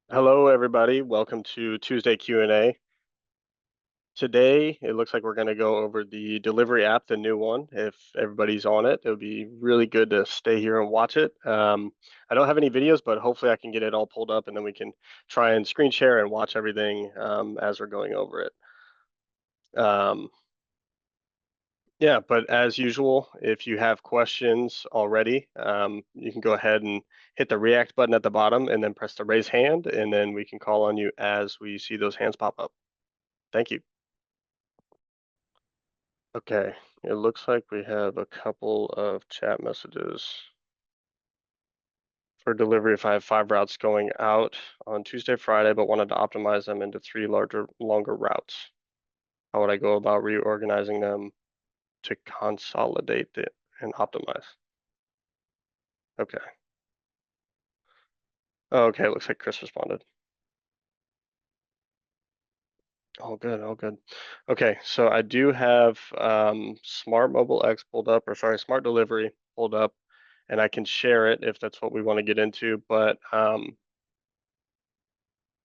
Hello, everybody. Welcome to Tuesday Q&A. Today, it looks like we're going to go over the delivery app, the new one. If everybody's on it, it would be really good to stay here and watch it. I don't have any videos, but hopefully I can get it all pulled up and then we can try and screen share and watch everything as we're going over it. Yeah, but as usual, if you have questions already, you can go ahead and hit the react button at the bottom and then press the raise hand, and then we can call on you as we see those hands pop up. Thank you. Okay, it looks like we have a couple of chat messages for delivery. If I have 5 routes going out on Tuesday, Friday, but wanted to optimize them into 3 longer routes, how would I go about reorganizing them to consolidate it and optimize? Okay. Okay, looks like Chris responded. All good, all good. Okay, so I do have Smart Mobile X pulled up, or sorry, Smart Delivery pulled up, and I can share it if that's what we want to get into. But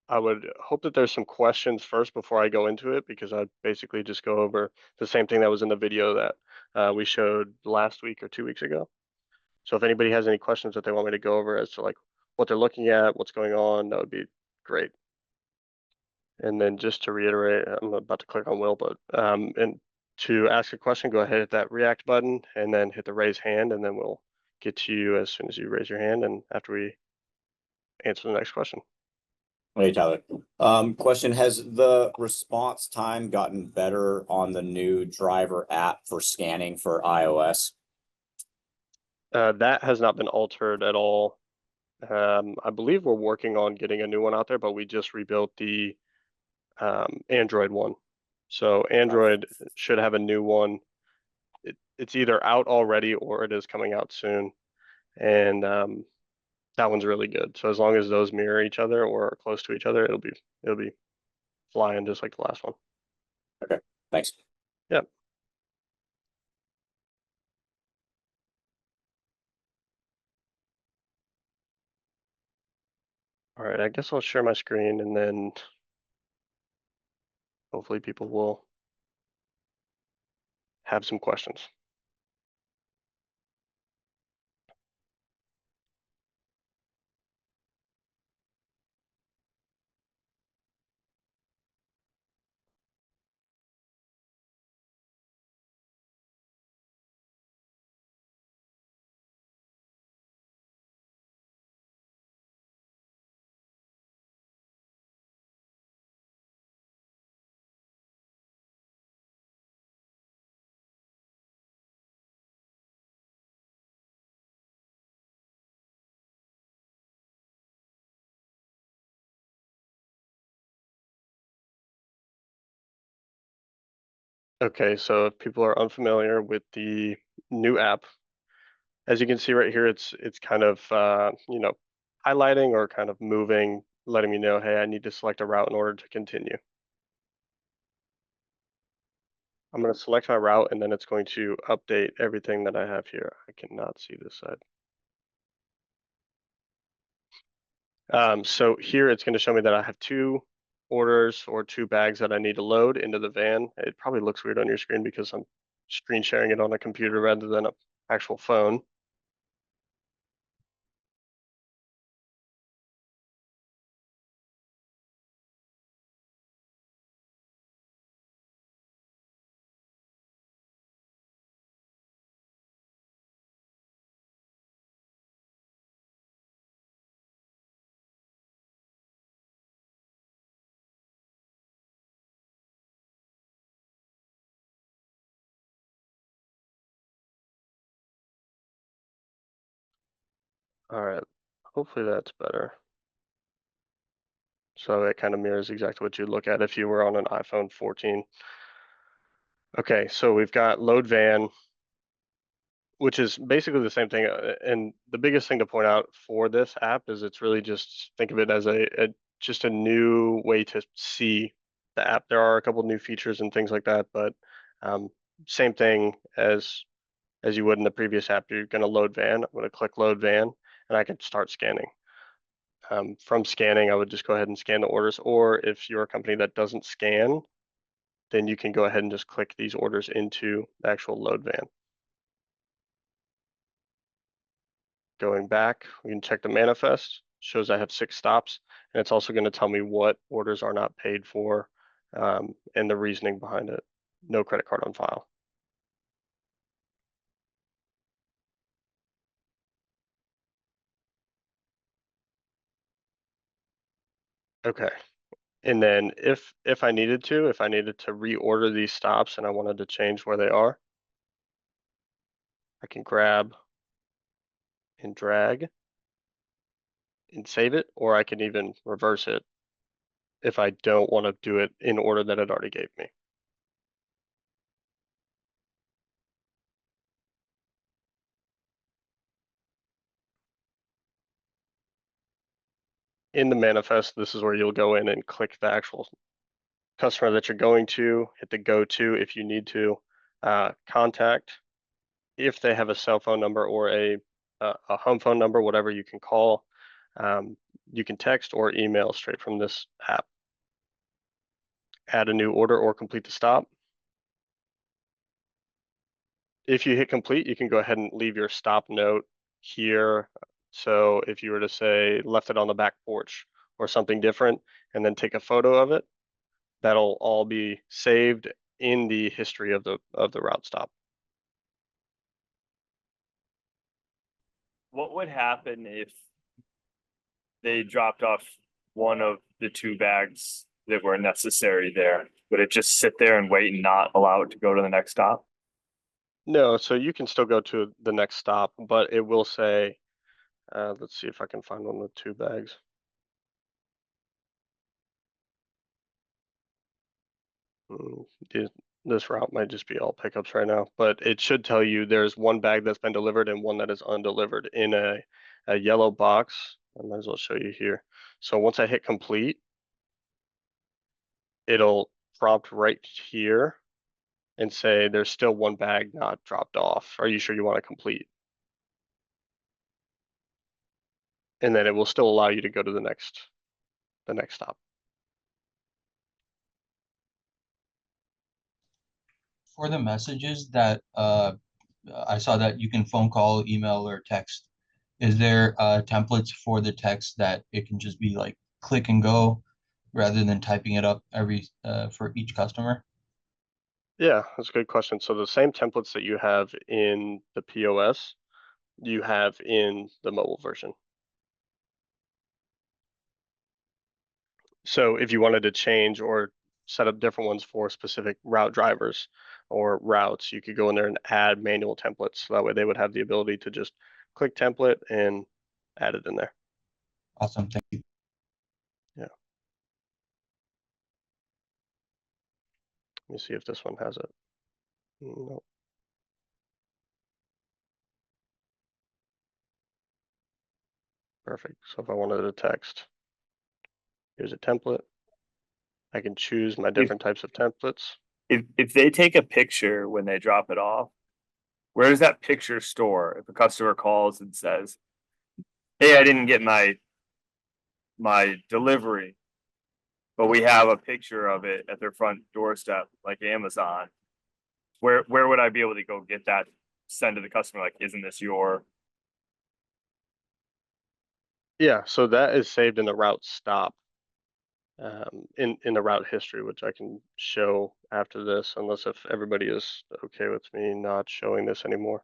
I would hope that there's some questions first before I go into it, because I'd basically just go over the same thing that was in the video that we showed last week or 2 weeks ago. So if anybody has any questions that they want me to go over as to like what they're looking at, what's going on, that would be great. And then just to reiterate, I'm about to click on Will, but and to ask a question, go ahead, hit that react button and then hit the raise hand, and then we'll get to you as soon as you raise your hand and after we answer the next question. Hey, Tyler. Question, has the response time gotten better on the new driver app for scanning for iOS? That has not been altered at all. I believe we're working on getting a new one out there, but we just rebuilt the Android one. So Android should have a new one. It's either out already or it is coming out soon. And that one's really good. So as long as those mirror each other or are close to each other, it'll be flying just like the last one. Okay, thanks. Yep. All right, I guess I'll share my screen and then hopefully people will have some questions. Okay, so if people are unfamiliar with the new app, as you can see right here, it's kind of highlighting or kind of moving, letting me know, hey, I need to select a route in order to continue. I'm going to select my route and then it's going to update everything that I have here. I cannot see this side. So here it's going to show me that I have 2 orders or 2 bags that I need to load into the van. It probably looks weird on your screen because I'm screen sharing it on a computer rather than an actual phone. All right, hopefully that's better. So it kind of mirrors exactly what you'd look at if you were on an iPhone 14. Okay, so we've got load van, which is basically the same thing. And the biggest thing to point out for this app is it's really just think of it as just a new way to see the app. There are a couple new features and things like that, but same thing as you would in the previous app. You're going to load van. I'm going to click load van, and I can start scanning. From scanning, I would just go ahead and scan the orders, or if you're a company that doesn't scan, then you can go ahead and just click these orders into the actual load van. Going back, we can check the manifest, shows I have 6 stops, and it's also going to tell me what orders are not paid for, and the reasoning behind it. No credit card on file. Okay. And then if I needed to, if I needed to reorder these stops and I wanted to change where they are, I can grab and drag and save it, or I can even reverse it if I don't want to do it in order that it already gave me. In the manifest, this is where you'll go in and click the actual customer that you're going to, hit the go to if you need to, contact if they have a cell phone number or a home phone number, whatever you can call. You can text or email straight from this app. Add a new order or complete the stop. If you hit complete, you can go ahead and leave your stop note here. So if you were to say left it on the back porch or something different, and then take a photo of it, that'll all be saved in the history of the route stop. What would happen if they dropped off one of the 2 bags that were necessary there? Would it just sit there and wait and not allow it to go to the next stop? No, so you can still go to the next stop, but it will say, let's see if I can find one with 2 bags. Mm, this route might just be all pickups right now, but it should tell you there's 1 bag that's been delivered and 1 that is undelivered in a yellow box. I might as well show you here. So once I hit complete, it'll prompt right here and say there's still 1 bag not dropped off. Are you sure you want to complete? And then it will still allow you to go to the next stop. For the messages that I saw that you can phone call, email, or text. Is there templates for the text that it can just be like click and go rather than typing it up every for each customer? Yeah, that's a good question. So the same templates that you have in the POS, you have in the mobile version. So if you wanted to change or set up different ones for specific route drivers or routes, you could go in there and add manual templates. So that way they would have the ability to just click template and add it in there. Awesome, thank you. Yeah. Let me see if this one has it. No. Perfect. So if I wanted a text, here's a template. I can choose my different types of templates. If they take a picture when they drop it off, where does that picture store? If a customer calls and says, "Hey, I didn't get my delivery," but we have a picture of it at their front doorstep, like Amazon, where would I be able to go get that, send to the customer, like, isn't this your? Yeah, so that is saved in the route stop, in the route history, which I can show after this, unless if everybody is okay with me not showing this anymore.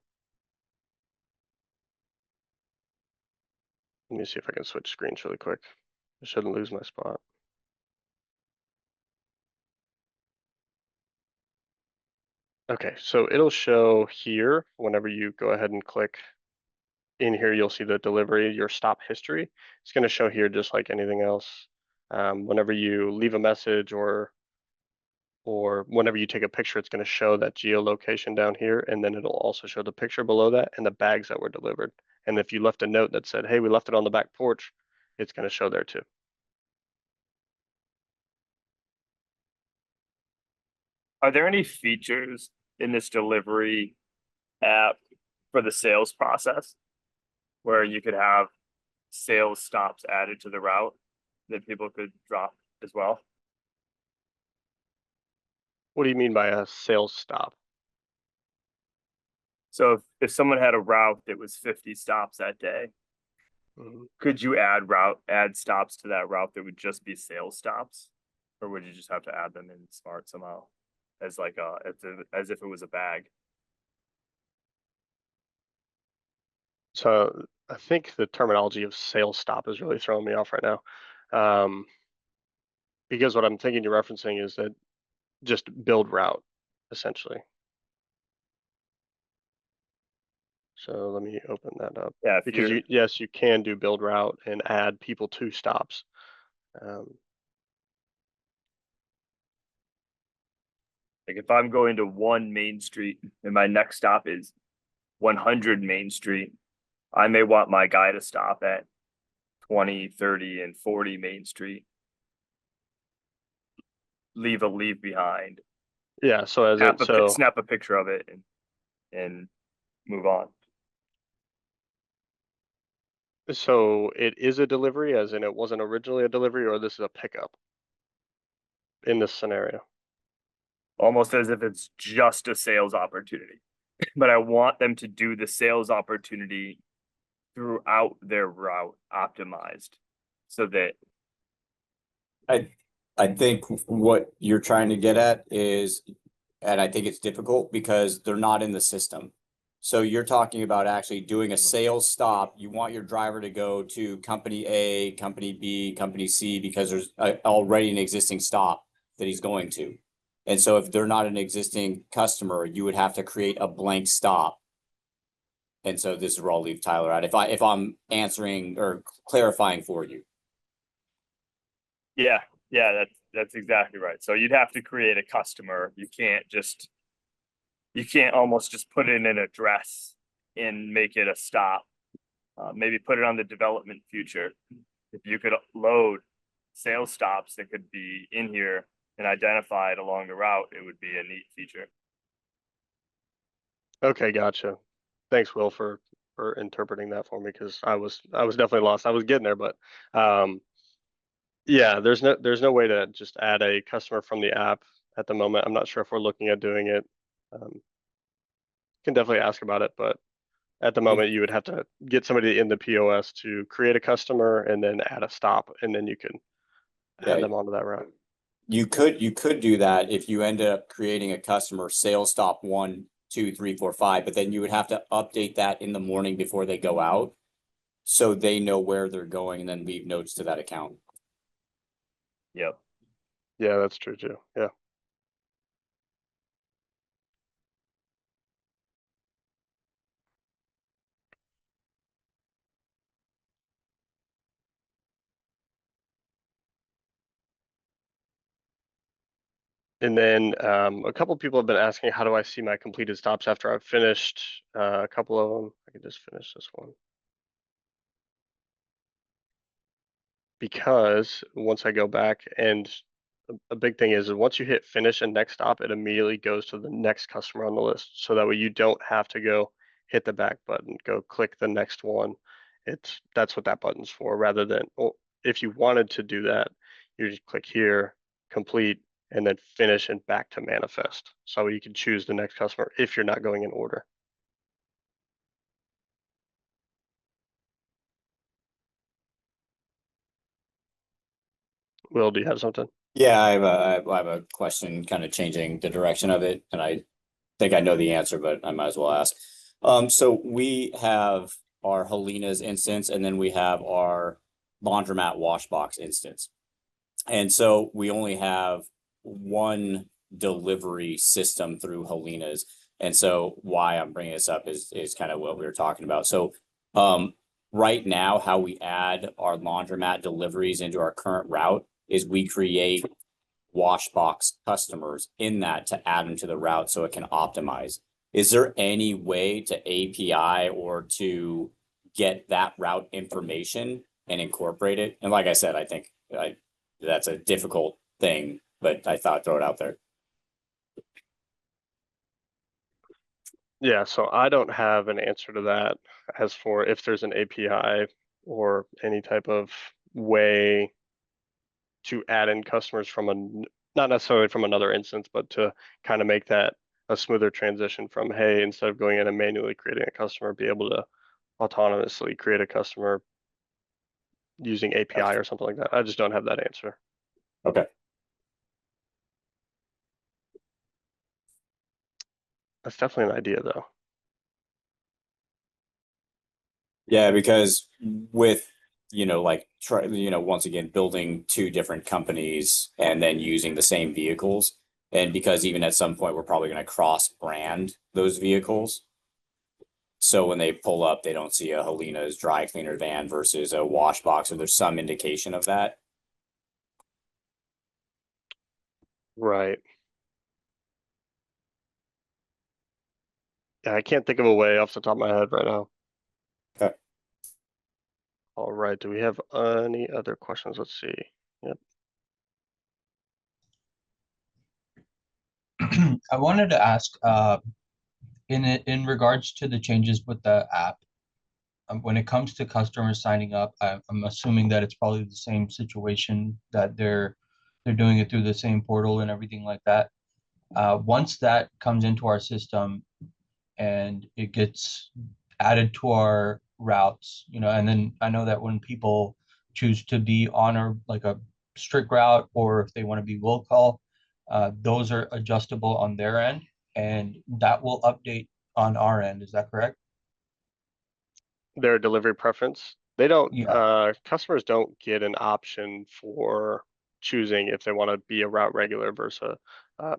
Let me see if I can switch screens really quick. I shouldn't lose my spot. Okay, so it'll show here whenever you go ahead and click in here, you'll see the delivery, your stop history. It's going to show here just like anything else. Whenever you leave a message or whenever you take a picture, it's going to show that geolocation down here, and then it'll also show the picture below that and the bags that were delivered. And if you left a note that said, "Hey, we left it on the back porch," it's going to show there too. Are there any features in this delivery app for the sales process where you could have sales stops added to the route that people could drop as well. What do you mean by a sales stop? So if someone had a route that was 50 stops that day, Mhm. could you add stops to that route that would just be sales stops? Or would you just have to add them in smart somehow as like as if it was a bag? So I think the terminology of sales stop is really throwing me off right now. Um, because what I'm thinking you're referencing is that just build route, essentially. So let me open that up. Yeah, if Because you're yes, you can do build route and add people to stops. like if I'm going to 1 Main Street and my next stop is 100 Main Street, I may want my guy to stop at 20, 30, and 40 Main Street. Leave behind. Yeah, so as it so Snap a picture of it and move on. so it is a delivery, as in it wasn't originally a delivery, or this is a pickup in this scenario. Almost as if it's just a sales opportunity. But I want them to do the sales opportunity throughout their route optimized so that I think what you're trying to get at is, and I think it's difficult because they're not in the system. So you're talking about actually doing a sales stop. You want your driver to go to company A, company B, company C, because there's already an existing stop that he's going to. And so if they're not an existing customer, you would have to create a blank stop. And so this is where I'll leave Tyler out. If I'm answering or clarifying for you. yeah, that's exactly right. So you'd have to create a customer. You can't almost just put in an address and make it a stop. Maybe put it on the development future. If you could load sales stops that could be in here and identified along the route, it would be a neat feature. Okay, gotcha. Thanks, Will, for interpreting that for me, because I was definitely lost. I was getting there, but yeah, there's no way to just add a customer from the app at the moment. I'm not sure if we're looking at doing it. Can definitely ask about it, but at the moment you would have to get somebody in the POS to create a customer and then add a stop, and then you can add them onto that route. You could do that if you end up creating a customer sales stop 1, 2, 3, 4, 5, but then you would have to update that in the morning before they go out. So they know where they're going and then leave notes to that account. Yep. Yeah, that's true too. Yeah. And then a couple people have been asking, how do I see my completed stops after I've finished a couple of them? I can just finish this one. Because once I go back, and a big thing is once you hit finish and next stop, it immediately goes to the next customer on the list. So that way you don't have to go hit the back button, go click the next one. That's what that button's for, rather than, well, if you wanted to do that, you just click here, complete, and then finish and back to manifest. So you can choose the next customer if you're not going in order. Will, do you have something? Yeah, I have a question kind of changing the direction of it, and I think I know the answer, but I might as well ask. So we have our Helena's instance, and then we have our laundromat wash box instance. And so we only have one delivery system through Helena's. And so why I'm bringing this up is kind of what we were talking about. So right now, how we add our laundromat deliveries into our current route is we create wash box customers in that to add them to the route so it can optimize. Is there any way to API or to get that route information and incorporate it? And like I said, I think that's a difficult thing, but I thought I'd throw it out there. Yeah, so I don't have an answer to that. As for if there's an API, or any type of way to add in customers from not necessarily from another instance, but to kind of make that a smoother transition from, hey, instead of going in and manually creating a customer, be able to autonomously create a customer using API or something like that. I just don't have that answer. Okay. That's definitely an idea though. Yeah, because with, like once again, building two different companies and then using the same vehicles. And because even at some point, we're probably going to cross brand those vehicles. So when they pull up, they don't see a Helena's dry cleaner van versus a wash box, or there's some indication of that. Right. Yeah, I can't think of a way off the top of my head right now. Okay. All right. Do we have any other questions? Let's see. Yep. I wanted to ask, in regards to the changes with the app, when it comes to customers signing up, I'm assuming that it's probably the same situation that they're doing it through the same portal and everything like that. Once that comes into our system and it gets added to our routes, and then I know that when people choose to be on a strict route, or if they want to be will call, those are adjustable on their end, and that will update on our end. Is that correct? Their delivery preference. They don't, Yeah. customers don't get an option for choosing if they want to be a route regular versus a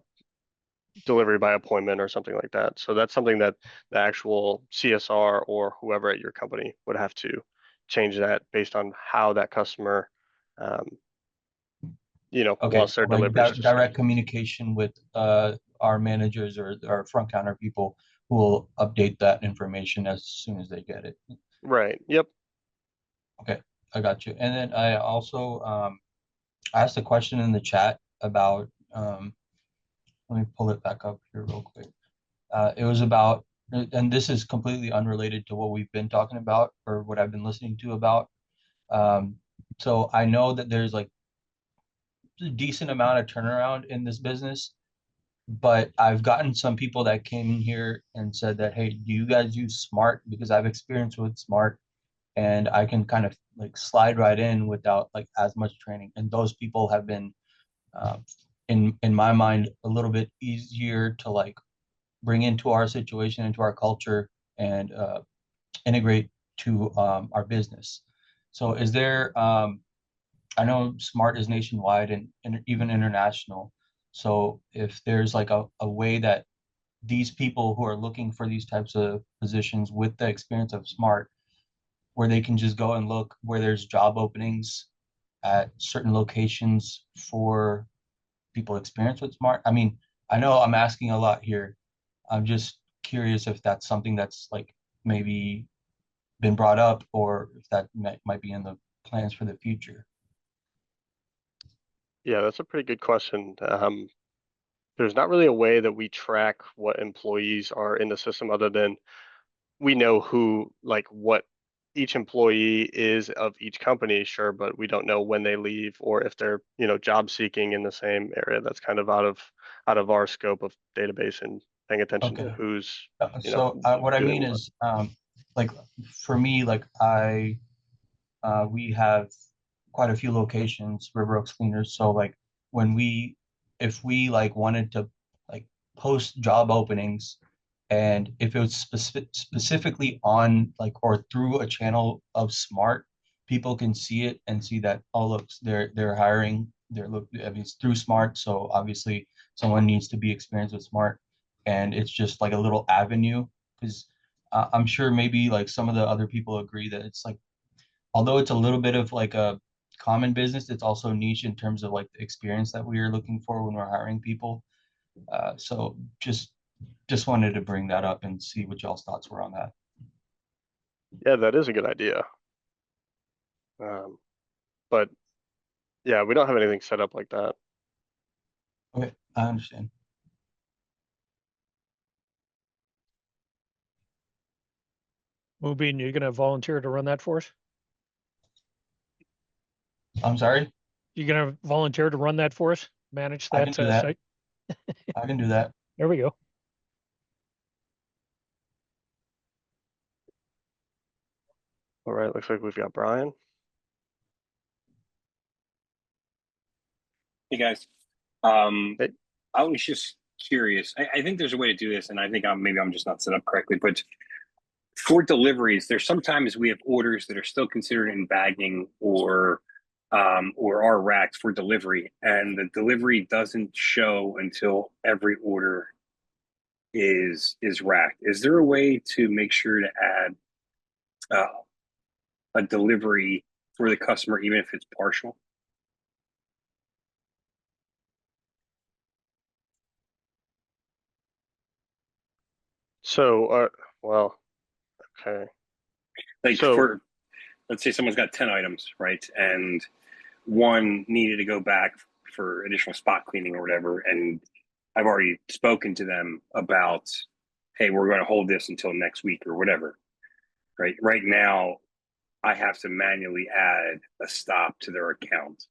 delivery by appointment or something like that. So that's something that the actual CSR or whoever at your company would have to change that based on how that customer, um, Okay. wants their So like deliveries to direct schedule. communication with our managers or our front counter people who will update that information as soon as they get it. Right. Yep. Okay, I got you. And then I also asked a question in the chat about let me pull it back up here real quick. It was about, and this is completely unrelated to what we've been talking about or what I've been listening to about. Um, so I know that there's like a decent amount of turnaround in this business, but I've gotten some people that came in here and said that, hey, do you guys use Smart? Because I've experience with Smart and I can kind of like slide right in without like as much training. And those people have been, uh, in my mind, a little bit easier to like bring into our situation, into our culture, and integrate to our business. So, is there? I know Smart is nationwide and even international. So, if there's like a way that these people who are looking for these types of positions with the experience of Smart, where they can just go and look where there's job openings at certain locations for people experience with Smart. I mean, I know I'm asking a lot here. I'm just curious if that's something that's like maybe been brought up or if that might be in the plans for the future. Yeah, that's a pretty good question. There's not really a way that we track what employees are in the system other than we know who, like what each employee is of each company, sure, but we don't know when they leave or if they're, job seeking in the same area. That's kind of out of our scope of database and paying attention to Okay. who's, So what I mean doing what. is, like for me, like we have quite a few locations, River Oaks Cleaners. So like when if we like wanted to like post job openings, and if it was specifically on like or through a channel of Smart, people can see it and see that, oh look, they're hiring. I mean, it's through Smart, so obviously someone needs to be experienced with Smart, and it's just like a little avenue because I'm sure maybe like some of the other people agree that it's like, although it's a little bit of like a common business, it's also niche in terms of like the experience that we are looking for when we're hiring people. So just wanted to bring that up and see what y'all's thoughts were on that. Yeah, that is a good idea. But yeah, we don't have anything set up like that. Okay, I understand. Mubin, you gonna volunteer to run that for us? I'm sorry, You gonna volunteer to run that for us? Manage I can that do that. site? I can do that. There we go. All right, looks like we've got Brian. Hey guys, Hey. I was just curious. I think there's a way to do this, and I think maybe I'm just not set up correctly. But for deliveries, there's sometimes we have orders that are still considered in bagging or are racked for delivery, and the delivery doesn't show until every order is racked. Is there a way to make sure to add a delivery for the customer, even if it's partial? So, well, okay. Like So, for, let's say someone's got 10 items, right? And one needed to go back for additional spot cleaning or whatever. And I've already spoken to them about, hey, we're going to hold this until next week or whatever. Right now, I have to manually add a stop to their account.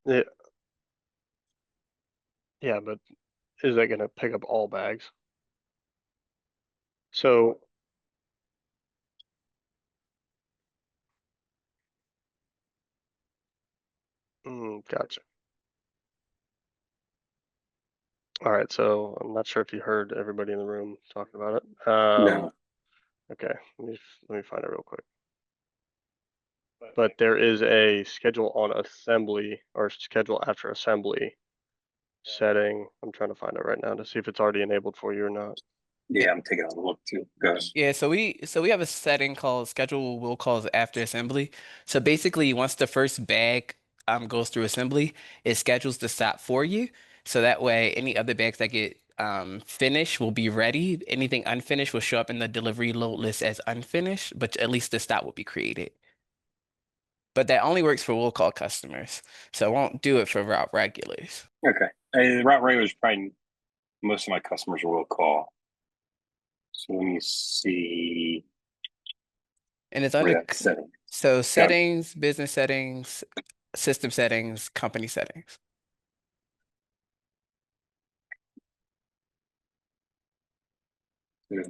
yeah, yeah, but is that gonna pick up all bags? So, gotcha. All right, so I'm not sure if you heard everybody in the room talking about it. No. Okay, let me find it real quick. But there is a schedule on assembly or schedule after assembly setting. I'm trying to find it right now to see if it's already enabled for you or not. Yeah, I'm taking a look too. Go ahead. Yeah, so we have a setting called schedule will calls after assembly. So basically, once the first bag goes through assembly, it schedules the stop for you. So that way, any other bags that get finished will be ready. Anything unfinished will show up in the delivery load list as unfinished, but at least the stop will be created. But that only works for will call customers, so it won't do it for route regulars. Okay. The route regulars probably most of my customers will call. So let me see And it's where under that setting. so settings, business settings, system settings, company settings. You're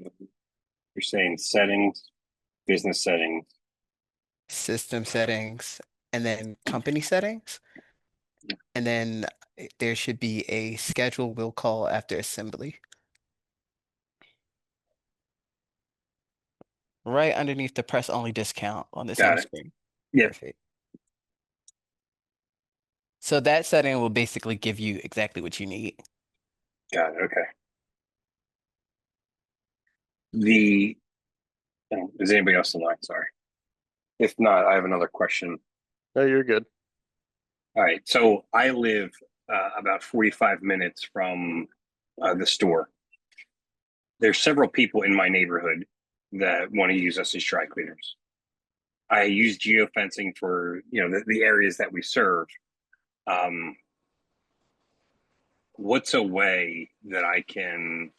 saying settings, business settings. System settings, and then company settings. And then there should be a schedule will call after assembly. Right underneath the press only discount on the same Got it. screen. Yep. Perfect. So that setting will basically give you exactly what you need. Got it. Okay. Is anybody else in line? Sorry. If not, I have another question. No, you're good. All right. So I live about 45 minutes from the store. There's several people in my neighborhood that want to use us as dry cleaners. I use geofencing for the areas that we serve. What's a way that I can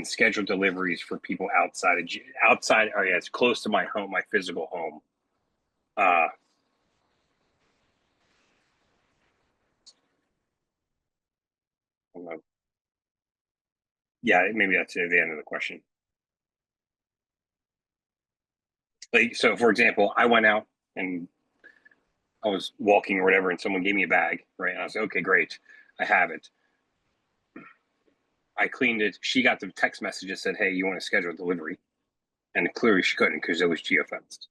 schedule deliveries for people outside areas close to my home, my physical home? Yeah, maybe that's the end of the question. Like, so for example, I went out and I was walking or whatever, and someone gave me a bag, right? And I was like, okay, great, I have it. I cleaned it. She got the text message that said, hey, you want to schedule a delivery? And clearly she couldn't because it was geofenced.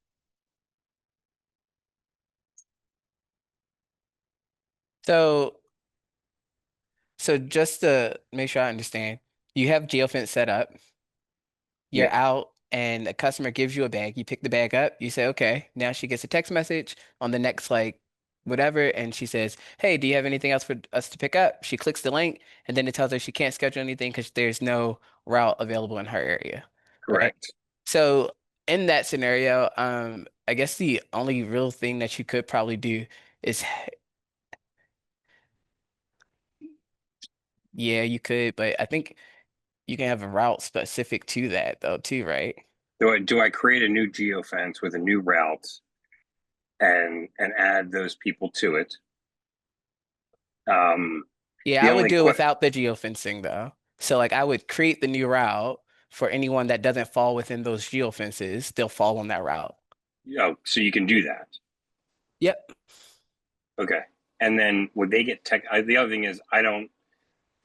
So just to make sure I understand, you have geofence set up. You're Yeah. out and a customer gives you a bag. You pick the bag up. You say, okay, now she gets a text message on the next, like, whatever. And she says, hey, do you have anything else for us to pick up? She clicks the link and then it tells her she can't schedule anything because there's no route available in her area. Right. Correct. So in that scenario, I guess the only real thing that you could probably do is Yeah, you could, but I think you can have a route specific to that though, too, right? Do I create a new geofence with a new route and add those people to it? Yeah, The I would only do it without the geofencing though. So like I would create the new route for anyone that doesn't fall within those geofences, they'll fall on that route. so you can do that. Yep. Okay. And then would they get the other thing is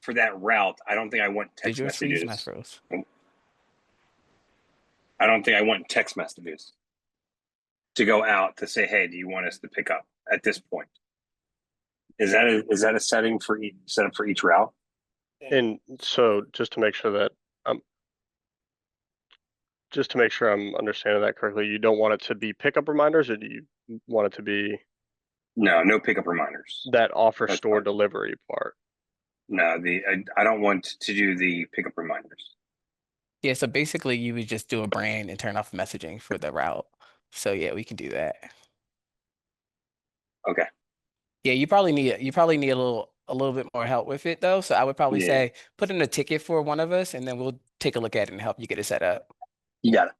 for that route, I don't think I want Did text yours freeze? Mine messages. froze. I don't think I want text messages to go out to say, hey, do you want us to pick up at this point? Is that a setting for setup for each route? And so just to make sure that just to make sure I'm understanding that correctly, you don't want it to be pickup reminders, or do you want it to be No pickup reminders. that offer That's store fine. delivery part? No, I don't want to do the pickup reminders. Yeah, so basically you would just do a brand and turn off messaging for the route. So yeah, we can do that. Okay. Yeah, you probably need a little bit more help with it though. So I would probably Yeah. say put in a ticket for one of us and then we'll take a look at it and help you get it set up. You got it.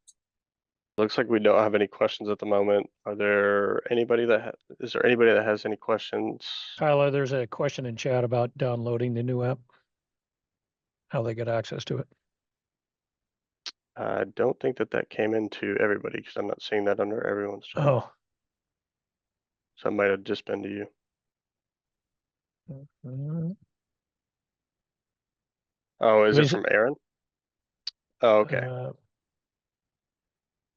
Looks like we don't have any questions at the moment. Is there anybody that has any questions? Tyler, there's a question in chat about downloading the new app. How they get access to it. I don't think that came into everybody because I'm not seeing that under everyone's chat. Oh. So it might have just been to you. Oh, is it from Aaron? Oh, okay.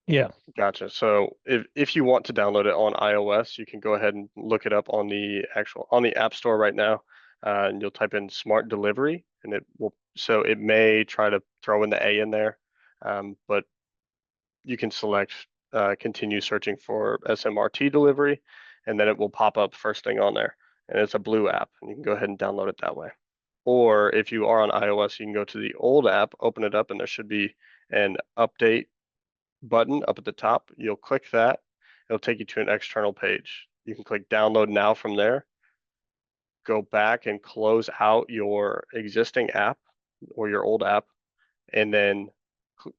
Yeah. Gotcha. So if you want to download it on iOS, you can go ahead and look it up on the App Store right now, and you'll type in Smart Delivery, and it will. So it may try to throw in the A in there, but you can select continue searching for SMRT delivery, and then it will pop up first thing on there, and it's a blue app, and you can go ahead and download it that way. Or if you are on iOS, you can go to the old app, open it up, and there should be an update button up at the top. You'll click that. It'll take you to an external page. You can click download now from there. Go back and close out your existing app or your old app, and then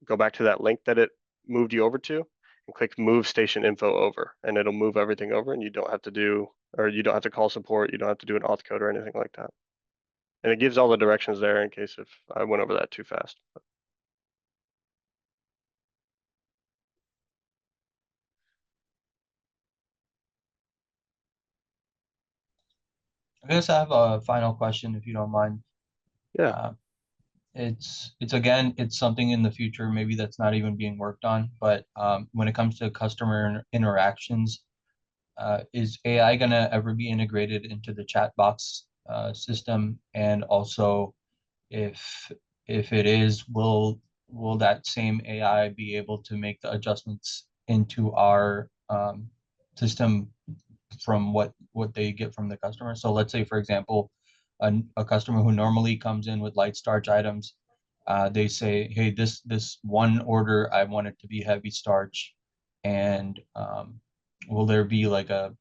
go back to that link that it moved you over to and click move station info over, and it'll move everything over, and you don't have to call support. You don't have to do an auth code or anything like that. And it gives all the directions there in case if I went over that too fast. I guess I have a final question, if you don't mind. Yeah. It's again, it's something in the future, maybe that's not even being worked on, but when it comes to customer interactions, is AI gonna ever be integrated into the chat box system? And also, if it is, will that same AI be able to make the adjustments into our system from what they get from the customer? So let's say, for example, a customer who normally comes in with light starch items, they say, hey, this one order, I want it to be heavy starch. And will there be like an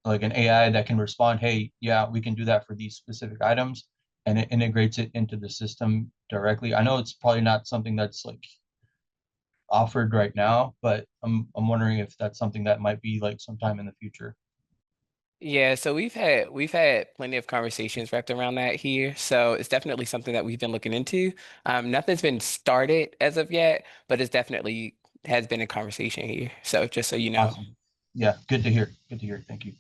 AI that can respond, hey, yeah, we can do that for these specific items, and it integrates it into the system directly? I know it's probably not something that's like offered right now, but I'm wondering if that's something that might be like sometime in the future. Yeah, so we've had plenty of conversations wrapped around that here. So it's definitely something that we've been looking into. Nothing's been started as of yet, but it's definitely has been a conversation here. So just so you know. Awesome. Yeah, good to hear. Good to hear. Thank you.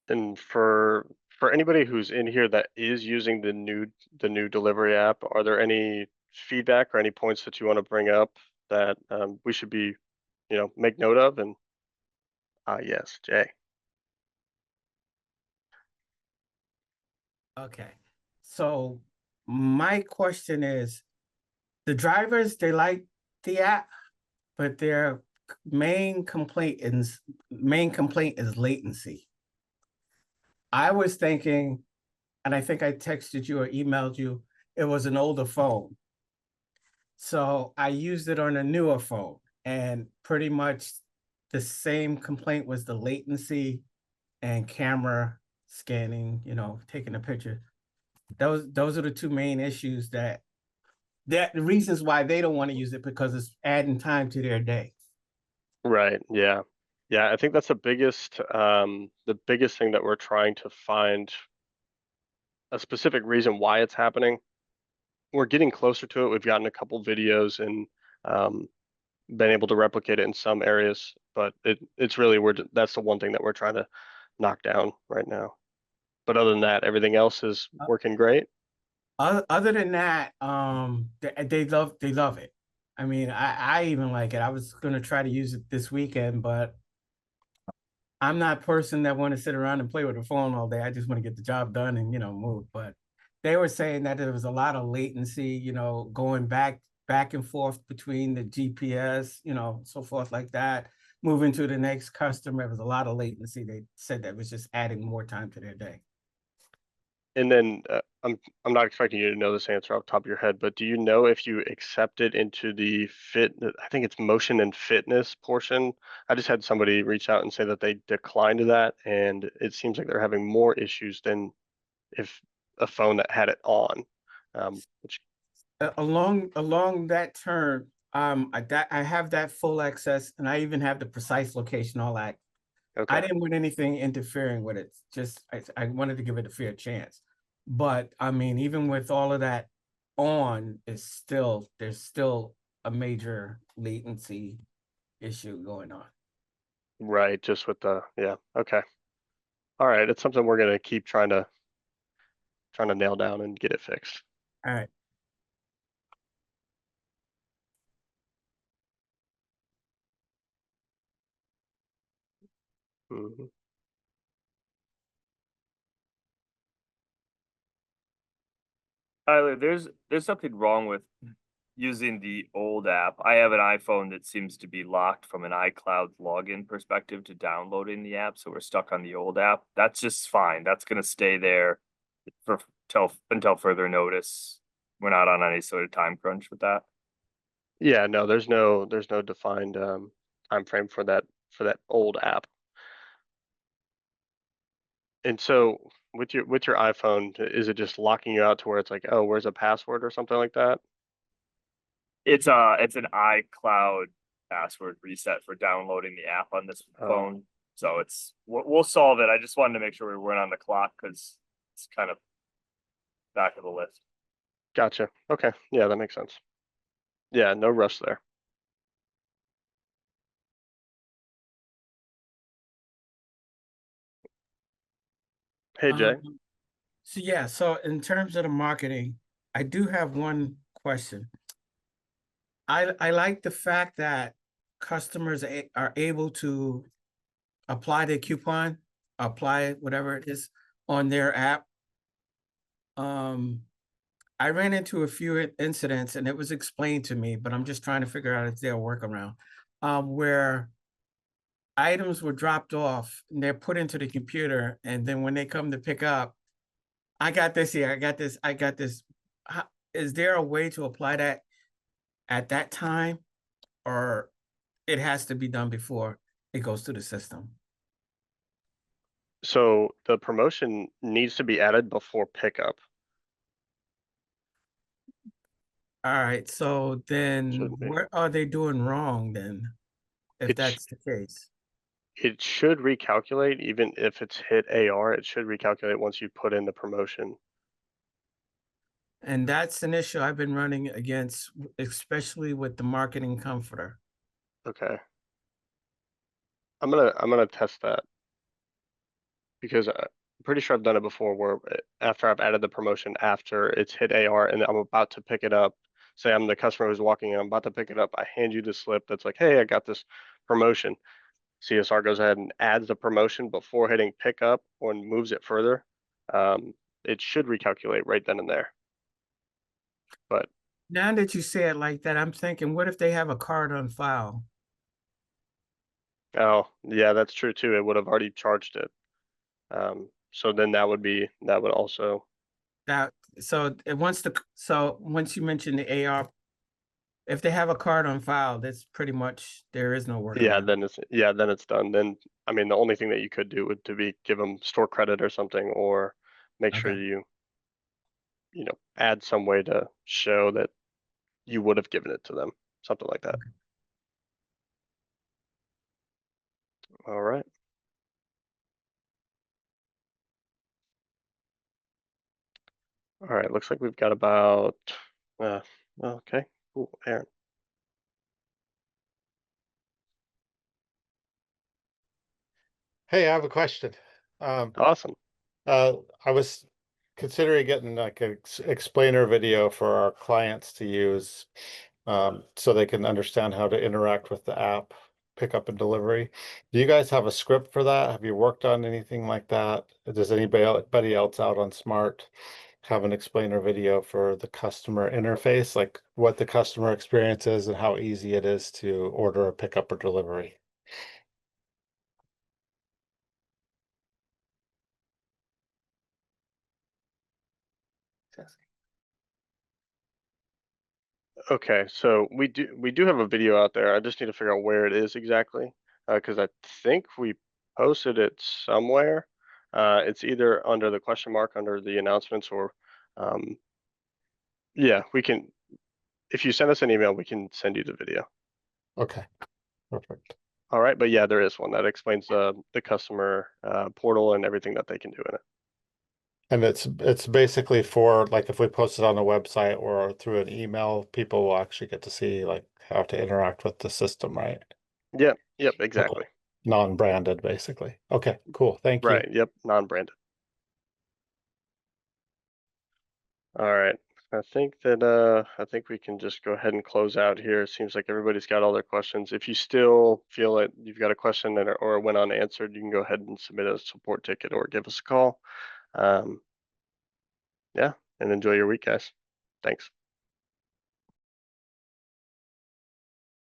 And for anybody who's in here that is using the new delivery app, are there any feedback or any points that you want to bring up that we should be, make note of? And yes, Jay. Okay. So my question is, the drivers, they like the app, but their main complaint is latency. I was thinking, and I think I texted you or emailed you, it was an older phone. So I used it on a newer phone, and pretty much the same complaint was the latency and camera scanning, taking a picture. Those are the two main issues that the reasons why they don't want to use it, because it's adding time to their day. Right. Yeah. Yeah. I think that's the biggest thing that we're trying to find a specific reason why it's happening. We're getting closer to it. We've gotten a couple videos and um, been able to replicate it in some areas, but it's really that's the one thing that we're trying to knock down right now. But other than that, everything else is working great. Other than that, they love it. I mean, I even like it. I was gonna try to use it this weekend, but I'm not a person that want to sit around and play with a phone all day. I just want to get the job done and move. But they were saying that there was a lot of latency, going back and forth between the GPS, so forth like that. Moving to the next customer, there was a lot of latency. They said that was just adding more time to their day. And then I'm not expecting you to know this answer off the top of your head, but do you know if you accept it into the I think it's motion and fitness portion? I just had somebody reach out and say that they declined that, and it seems like they're having more issues than if a phone that had it on. Which Along that term, I have that full access, and I even have the precise location, all that. I okay, didn't want anything interfering with it. Just I wanted to give it a fair chance. But I mean, even with all of that on, there's still a major latency issue going on. right, just with yeah, okay, all right. It's something we're gonna keep trying to nail down and get it fixed. All right. Mhm. Tyler, there's something wrong with using the old app. I have an iPhone that seems to be locked from an iCloud login perspective to downloading the app, so we're stuck on the old app. That's just fine. That's gonna stay there for until further notice. We're not on any sort of time crunch with that. Yeah, no, there's no defined time frame for that old app. And so with your iPhone, is it just locking you out to where it's like, oh, where's a password or something like that? It's an iCloud password reset for downloading the app on this Oh. phone. So we'll solve it. I just wanted to make sure we weren't on the clock because it's kind of back of the list. Gotcha. Okay. Yeah, that makes sense. Yeah, no rush there. Hey, Jay. So yeah, so in terms of the marketing, I do have one question. I like the fact that customers are able to apply their coupon, apply whatever it is on their app. I ran into a few incidents, and it was explained to me, but I'm just trying to figure out if they'll work around, where items were dropped off and they're put into the computer, and then when they come to pick up, I got this here, I got this. Is there a way to apply that at that time, or it has to be done before it goes to the system? So the promotion needs to be added before pickup. All right, so then Shouldn't be. what are they doing wrong then, if It that's the case? it should recalculate even if it's hit AR. It should recalculate once you put in the promotion. And that's an issue I've been running against, especially with the marketing comforter. Okay. I'm gonna test that because I'm pretty sure I've done it before where after I've added the promotion after it's hit AR and I'm about to pick it up, say I'm the customer who's walking in, I'm about to pick it up, I hand you the slip that's like, hey, I got this promotion. CSR goes ahead and adds the promotion before hitting pickup or moves it further. It should recalculate right then and there. But Now that you say it like that, I'm thinking, what if they have a card on file? oh yeah, that's true too. It would have already charged it. So then that would also That so once you mention the AR, if they have a card on file, that's pretty much there is no workaround. then it's done. Then I mean the only thing that you could do would to be give them store credit or something or make sure Okay. you add some way to show that you would have given it to them, something like that. All right. All right, looks like we've got about, okay, cool, Aaron. Hey, I have a question. Awesome. I was considering getting like a explainer video for our clients to use, so they can understand how to interact with the app, pickup and delivery. Do you guys have a script for that? Have you worked on anything like that? Does anybody else out on Smart have an explainer video for the customer interface, like what the customer experience is and how easy it is to order a pickup or delivery? Okay, so we do have a video out there. I just need to figure out where it is exactly, because I think we posted it somewhere. It's either under the question mark under the announcements, or yeah, we can. If you send us an email, we can send you the video. Okay, perfect. All right, but yeah, there is one that explains the customer portal and everything that they can do in it. And it's basically for, like, if we post it on the website or through an email, people will actually get to see like how to interact with the system, right? Yep, exactly. Okay. Non-branded, basically. Okay, cool. Thank you. Right, yep, non-branded. All right. I think we can just go ahead and close out here. It seems like everybody's got all their questions. If you still feel that you've got a question that or went unanswered, you can go ahead and submit a support ticket or give us a call. Yeah, and enjoy your week, guys. Thanks.